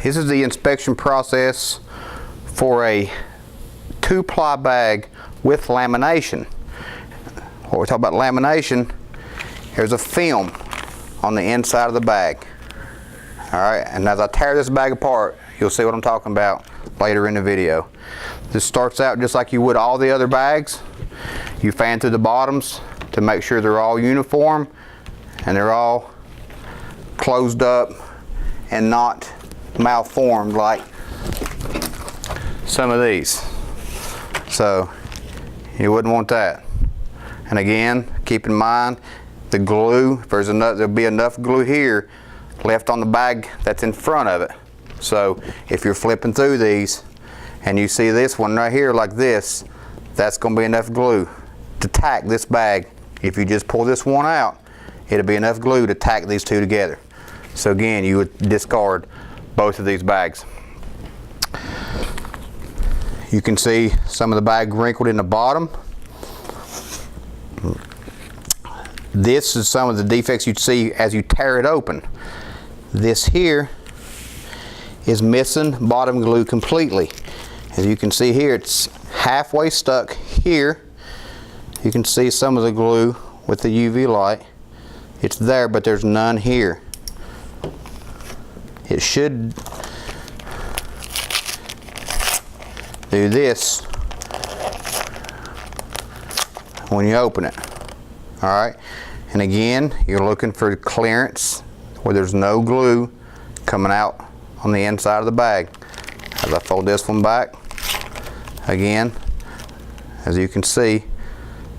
This is the inspection process for a 2-ply bag with lamination. When we talk about lamination, there's a film on the inside of the bag. Alright, and as I tear this bag apart, you'll see what I'm talking about later in the video. This starts out just like you would all the other bags. You fan through the bottoms to make sure they're all uniform and they're all closed up and not malformed like some of these. So you wouldn't want that. And again, keep in mind the glue, if there's enough, there'll be enough glue here left on the bag that's in front of it. So if you're flipping through these and you see this one right here like this, that's going to be enough glue to tack this bag. If you just pull this one out, it'll be enough glue to tack these two together. So again, you would discard both of these bags. You can see some of the bag wrinkled in the bottom. This is some of the defects you'd see as you tear it open. This here is missing bottom glue completely. As you can see here, it's halfway stuck here. You can see some of the glue with the UV light. It's there, but there's none here. It should do this when you open it. Alright, and again, you're looking for clearance where there's no glue coming out on the inside of the bag. As I fold this one back, again, as you can see,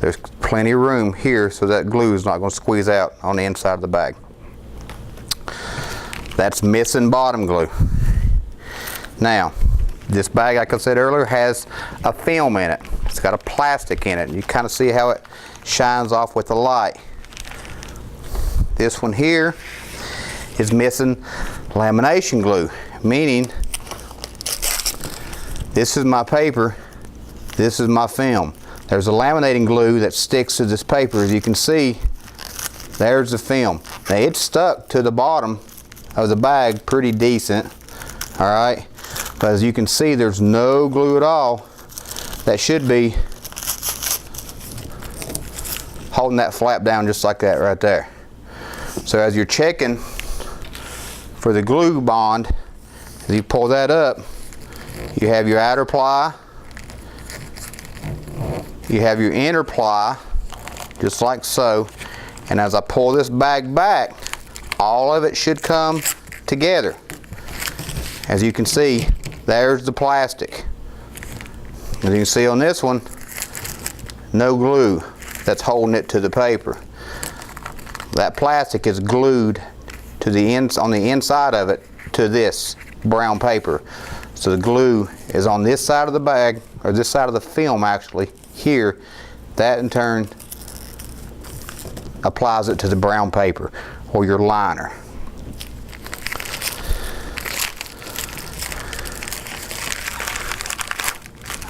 there's plenty of room here so that glue is not going to squeeze out on the inside of the bag. That's missing bottom glue. Now, this bag, like I said earlier, has a film in it. It's got a plastic in it. You kind of see how it shines off with the light. This one here is missing lamination glue, meaning this is my paper, this is my film. There's a laminating glue that sticks to this paper. As you can see, there's the film. Now it's stuck to the bottom of the bag pretty decent, all right? But as you can see, there's no glue at all that should be holding that flap down just like that right there. So as you're checking for the glue bond, as you pull that up, you have your outer ply, you have your inner ply, just like so. And as I pull this bag back, all of it should come together. As you can see, there's the plastic. As you can see on this one, no glue that's holding it to the paper. That plastic is glued to the on the inside of it to this brown paper. So the glue is on this side of the bag, or this side of the film actually, here. That in turn applies it to the brown paper or your liner.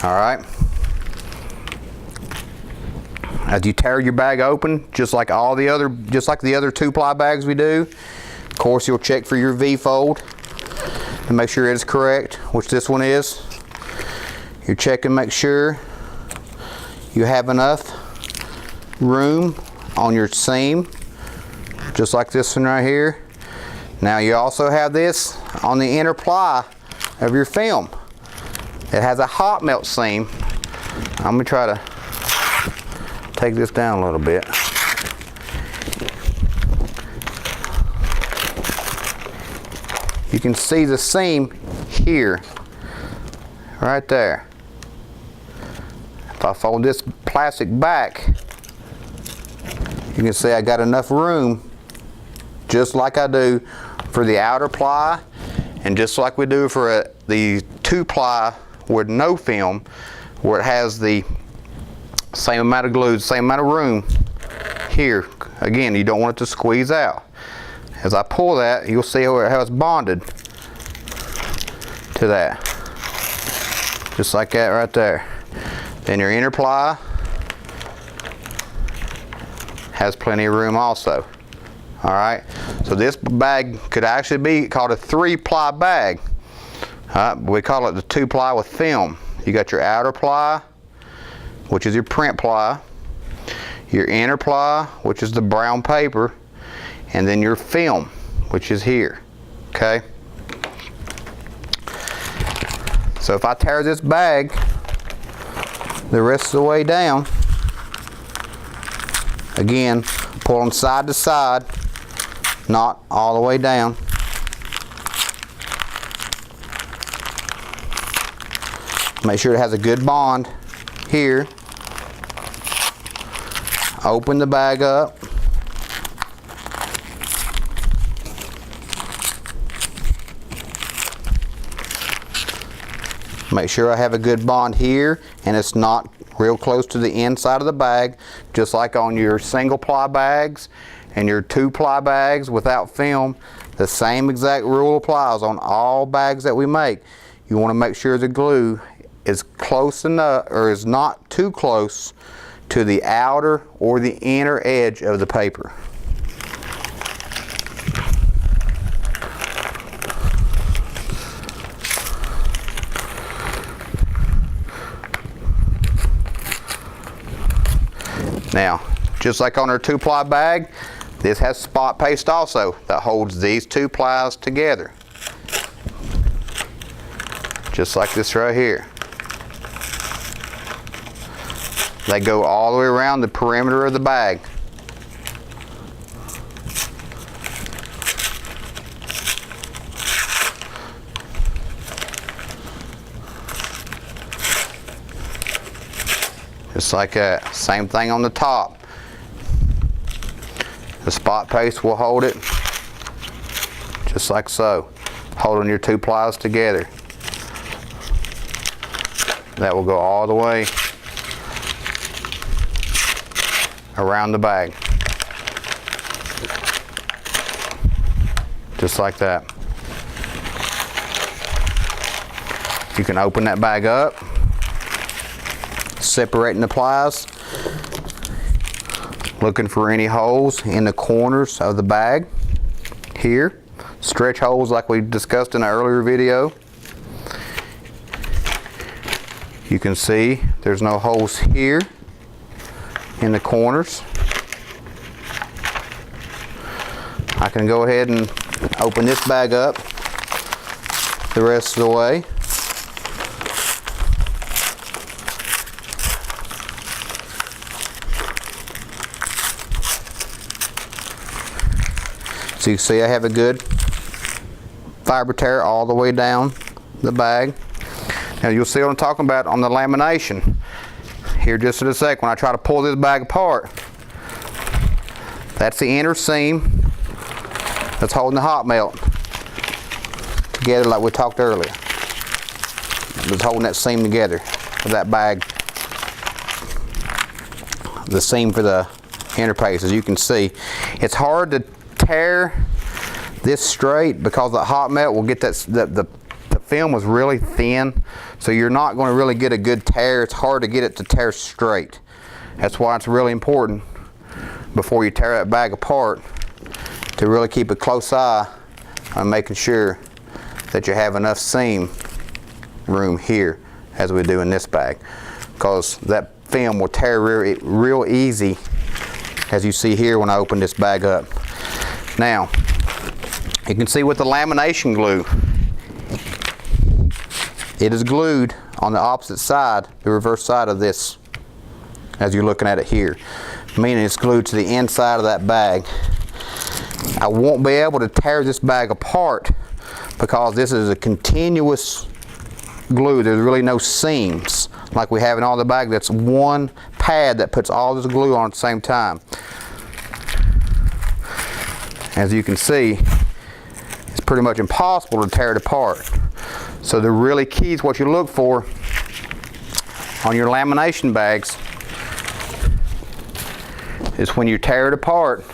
All right. As you tear your bag open, just like the other 2-ply bags we do, of course you'll check for your V-fold to make sure it is correct, which this one is. You check and make sure you have enough room on your seam, just like this one right here. Now you also have this on the inner ply of your film. It has a hot melt seam. I'm going to try to take this down a little bit. You can see the seam here, right there. If I fold this plastic back, you can see I got enough room, just like I do for the outer ply, and just like we do for the 2-ply with no film, where it has the same amount of glue, the same amount of room here. Again, you don't want it to squeeze out. As I pull that, you'll see how it's bonded to that, just like that right there. Then your inner ply has plenty of room also. All right, so this bag could actually be called a 3-ply bag We call it the 2-ply with film. You got your outer ply, which is your print ply, your inner ply, which is the brown paper, and then your film, which is here. Okay? So if I tear this bag the rest of the way down, again, pull them side to side, not all the way down. Make sure it has a good bond here. Open the bag up. Make sure I have a good bond here and it's not real close to the inside of the bag, just like on your single ply bags and your 2-ply bags without film. The same exact rule applies on all bags that we make. You want to make sure the glue is close enough, or is not too close to the outer or the inner edge of the paper. Now, just like on our 2-ply bag, this has spot paste also that holds these 2 plies together. Just like this right here. They go all the way around the perimeter of the bag. Just like that. Same thing on the top. The spot paste will hold it just like so, holding your 2 plies together. That will go all the way around the bag, just like that. You can open that bag up, separating the plies, looking for any holes in the corners of the bag here, stretch holes like we discussed in an earlier video. You can see there's no holes here in the corners. I can go ahead and open this bag up the rest of the way. So you see I have a good fiber tear all the way down the bag. Now you'll see what I'm talking about on the lamination. Here just in a sec, when I try to pull this bag apart, that's the inner seam that's holding the hot melt together like we talked earlier. It's holding that seam together with that bag. The seam for the interface, as you can see. It's hard to tear this straight because the hot melt will get that, the film was really thin, so you're not going to really get a good tear. It's hard to get it to tear straight. That's why it's really important before you tear that bag apart to really keep a close eye on making sure that you have enough seam room here as we do in this bag, because that film will tear real easy, as you see here when I open this bag up. Now you can see with the lamination glue, it is glued on the opposite side, the reverse side of this, as you're looking at it here, meaning it's glued to the inside of that bag. I won't be able to tear this bag apart because this is a continuous glue. There's really no seams like we have in all the bags. That's one pad that puts all this glue on at the same time. As you can see, it's pretty much impossible to tear it apart. So the really key is what you look for on your lamination bags is when you tear it apart,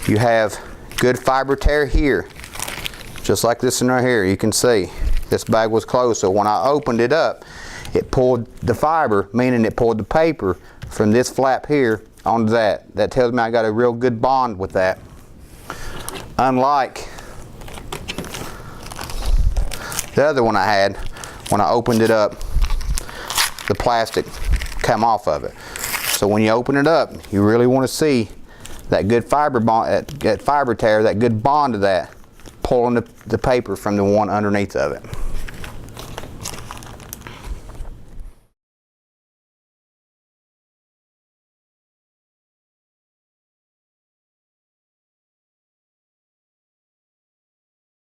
you have good fiber tear here, just like this one right here. You can see this bag was closed, so when I opened it up, it pulled the fiber, meaning it pulled the paper from this flap here onto that. That tells me I got a real good bond with that. Unlike The other one I had, when I opened it up, the plastic come off of it. So when you open it up, you really want to see that good fiber bond, that fiber tear, that good bond of that, pulling the paper from the one underneath of it.